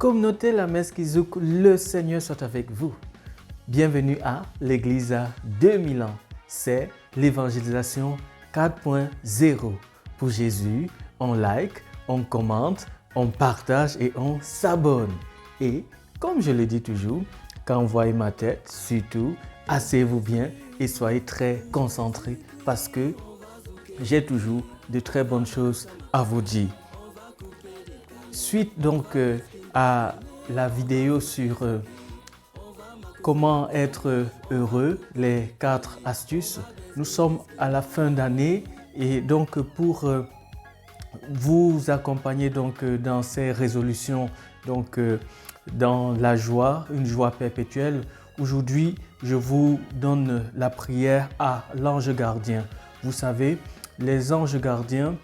Communauté La Messe Kizouk, le Seigneur soit avec vous. Bienvenue à l'Église à 2000 ans. C'est l'évangélisation 4.0. Pour Jésus, on like, on commente, on partage et on s'abonne. Et comme je le dis toujours, quand vous voyez ma tête, surtout, asseyez-vous bien et soyez très concentrés parce que j'ai toujours de très bonnes choses à vous dire. Suite donc à la vidéo sur comment être heureux, les 4 astuces, nous sommes à la fin d'année et donc pour vous accompagner donc dans ces résolutions, donc dans la joie, une joie perpétuelle, aujourd'hui je vous donne la prière à l'ange gardien. Vous savez, les anges gardiens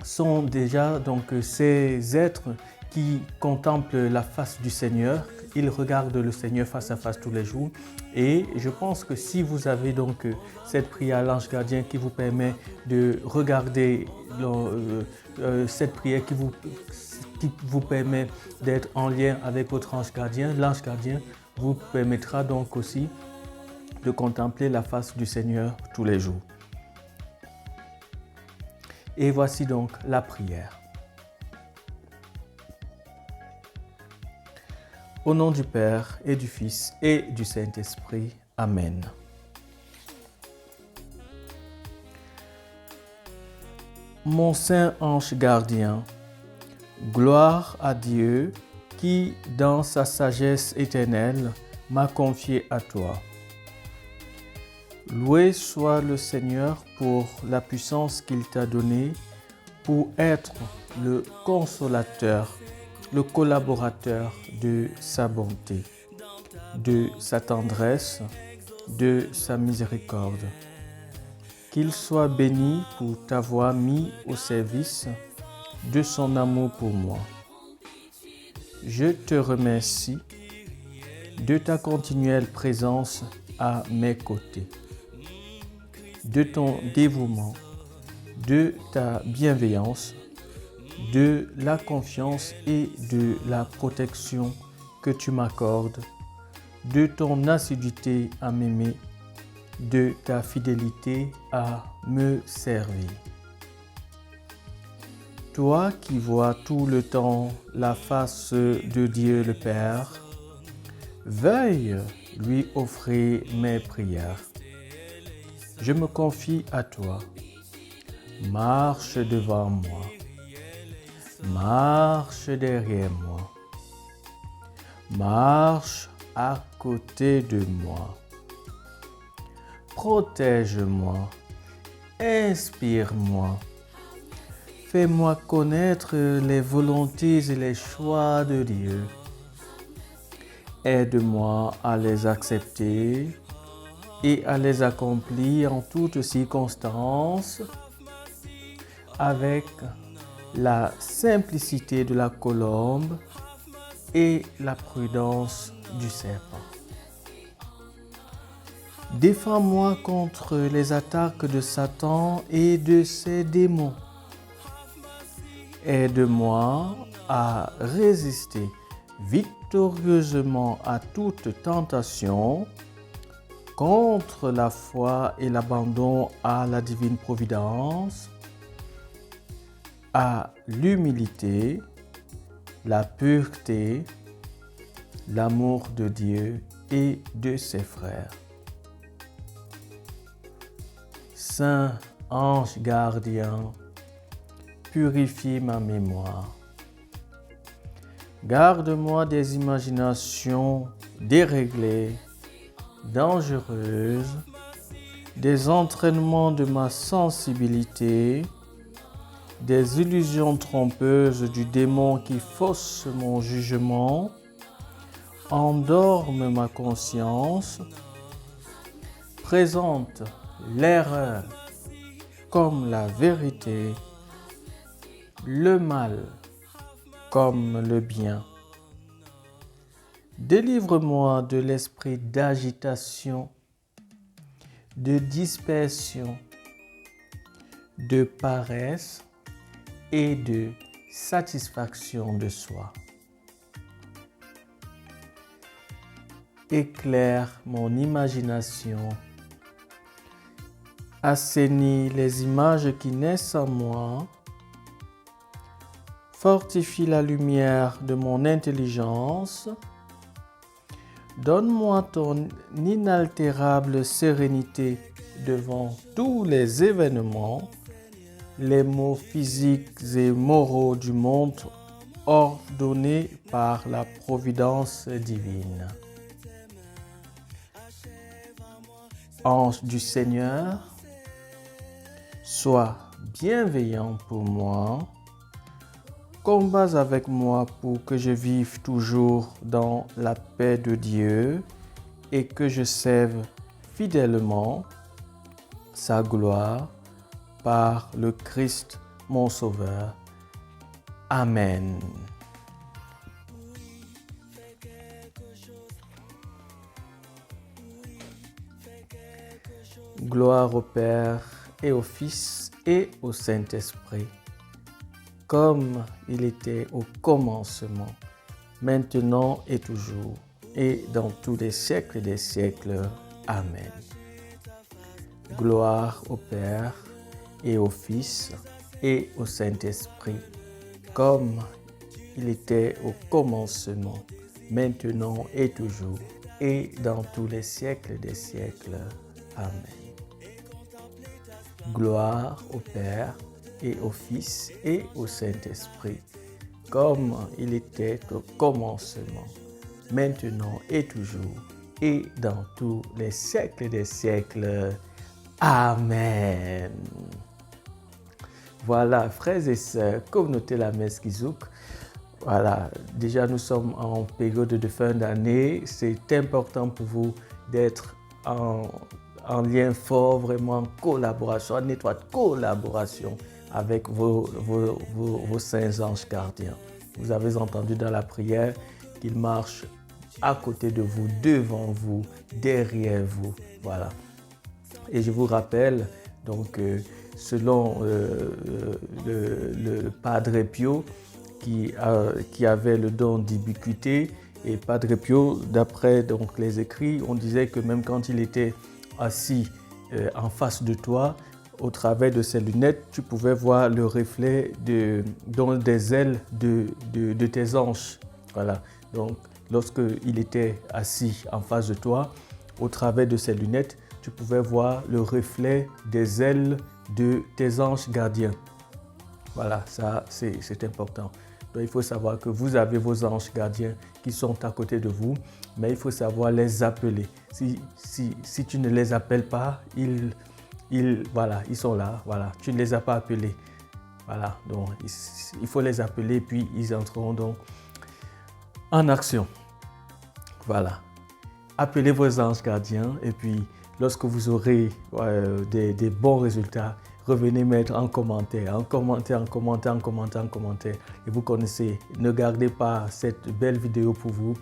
sont déjà donc ces êtres qui contemplent la face du Seigneur. Ils regardent le Seigneur face à face tous les jours. Et je pense que si vous avez donc cette prière à l'ange gardien qui vous permet de regarder cette prière qui vous permet d'être en lien avec votre ange gardien, l'ange gardien vous permettra donc aussi de contempler la face du Seigneur tous les jours. Et voici donc la prière. Au nom du Père et du Fils et du Saint-Esprit. Amen. Mon saint ange gardien, gloire à Dieu qui, dans sa sagesse éternelle, m'a confié à toi. Loué soit le Seigneur pour la puissance qu'il t'a donnée pour être le consolateur, le collaborateur de sa bonté, de sa tendresse, de sa miséricorde. Qu'il soit béni pour t'avoir mis au service de son amour pour moi. Je te remercie de ta continuelle présence à mes côtés, de ton dévouement, de ta bienveillance, de la confiance et de la protection que tu m'accordes, de ton assiduité à m'aimer, de ta fidélité à me servir. Toi qui vois tout le temps la face de Dieu le Père, veuille lui offrir mes prières. Je me confie à toi. Marche devant moi. Marche derrière moi. Marche à côté de moi. Protège-moi. Inspire-moi. Fais-moi connaître les volontés et les choix de Dieu. Aide-moi à les accepter et à les accomplir en toutes circonstances avec la simplicité de la colombe et la prudence du serpent. Défends-moi contre les attaques de Satan et de ses démons. Aide-moi à résister victorieusement à toute tentation contre la foi et l'abandon à la divine providence, à l'humilité, la pureté, l'amour de Dieu et de ses frères. Saint ange gardien, purifie ma mémoire. Garde-moi des imaginations déréglées, dangereuses, des entraînements de ma sensibilité, des illusions trompeuses du démon qui fausse mon jugement, endorme ma conscience, présente l'erreur comme la vérité, le mal comme le bien. Délivre-moi de l'esprit d'agitation, de dispersion, de paresse et de satisfaction de soi. éclaire mon imagination, assainis les images qui naissent en moi, fortifie la lumière de mon intelligence, donne-moi ton inaltérable sérénité devant tous les événements, les maux physiques et moraux du monde ordonnés par la providence divine. Ange du Seigneur, sois bienveillant pour moi, combats avec moi pour que je vive toujours dans la paix de Dieu et que je serve fidèlement sa gloire par le Christ mon Sauveur. Amen. Gloire au Père et au Fils et au Saint-Esprit, comme il était au commencement, maintenant et toujours, et dans tous les siècles des siècles. Amen. Gloire au Père et au Fils et au Saint-Esprit, comme il était au commencement, maintenant et toujours, et dans tous les siècles des siècles. Amen. Gloire au Père et au Fils et au Saint-Esprit, comme il était au commencement, maintenant et toujours, et dans tous les siècles des siècles. Amen. Voilà, frères et sœurs, communauté La Messe Kizouk. Voilà, déjà nous sommes en période de fin d'année. C'est important pour vous d'être en lien fort, vraiment en collaboration, en étroite collaboration avec vos saints anges gardiens. Vous avez entendu dans la prière qu'ils marchent à côté de vous, devant vous, derrière vous. Voilà. Et je vous rappelle, donc, selon le Padre Pio, qui avait le don d'ubiquité, et Padre Pio, d'après donc, les écrits, on disait que même quand il était assis en face de toi, au travers de ses lunettes, tu pouvais voir le reflet des ailes de tes anges. Voilà. Donc, lorsqu'il était assis en face de toi, au travers de ses lunettes, tu pouvais voir le reflet des ailes de tes anges gardiens. Voilà, ça c'est important. Donc il faut savoir que vous avez vos anges gardiens qui sont à côté de vous, mais il faut savoir les appeler. Si tu ne les appelles pas, ils sont là. Voilà, tu ne les as pas appelés. Voilà, donc il faut les appeler, puis ils entreront donc en action. Voilà. Appelez vos anges gardiens et puis lorsque vous aurez des bons résultats, revenez mettre en commentaire. Et vous connaissez, ne gardez pas cette belle vidéo pour vous.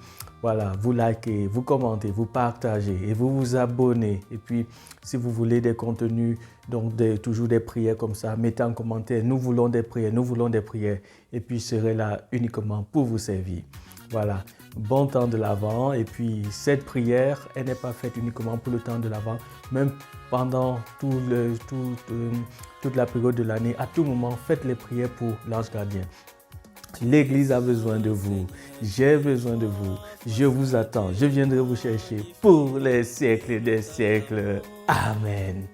Voilà, vous likez, vous commentez, vous partagez et vous vous abonnez. Et puis, si vous voulez des contenus, donc toujours des prières comme ça, mettez en commentaire. Nous voulons des prières, nous voulons des prières. Et puis, je serai là uniquement pour vous servir. Voilà, bon temps de l'Avent. Et puis, cette prière, elle n'est pas faite uniquement pour le temps de l'Avent, même pendant toute la période de l'année. À tout moment, faites les prières pour l'ange gardien. L'Église a besoin de vous, j'ai besoin de vous, je vous attends, je viendrai vous chercher pour les siècles des siècles. Amen.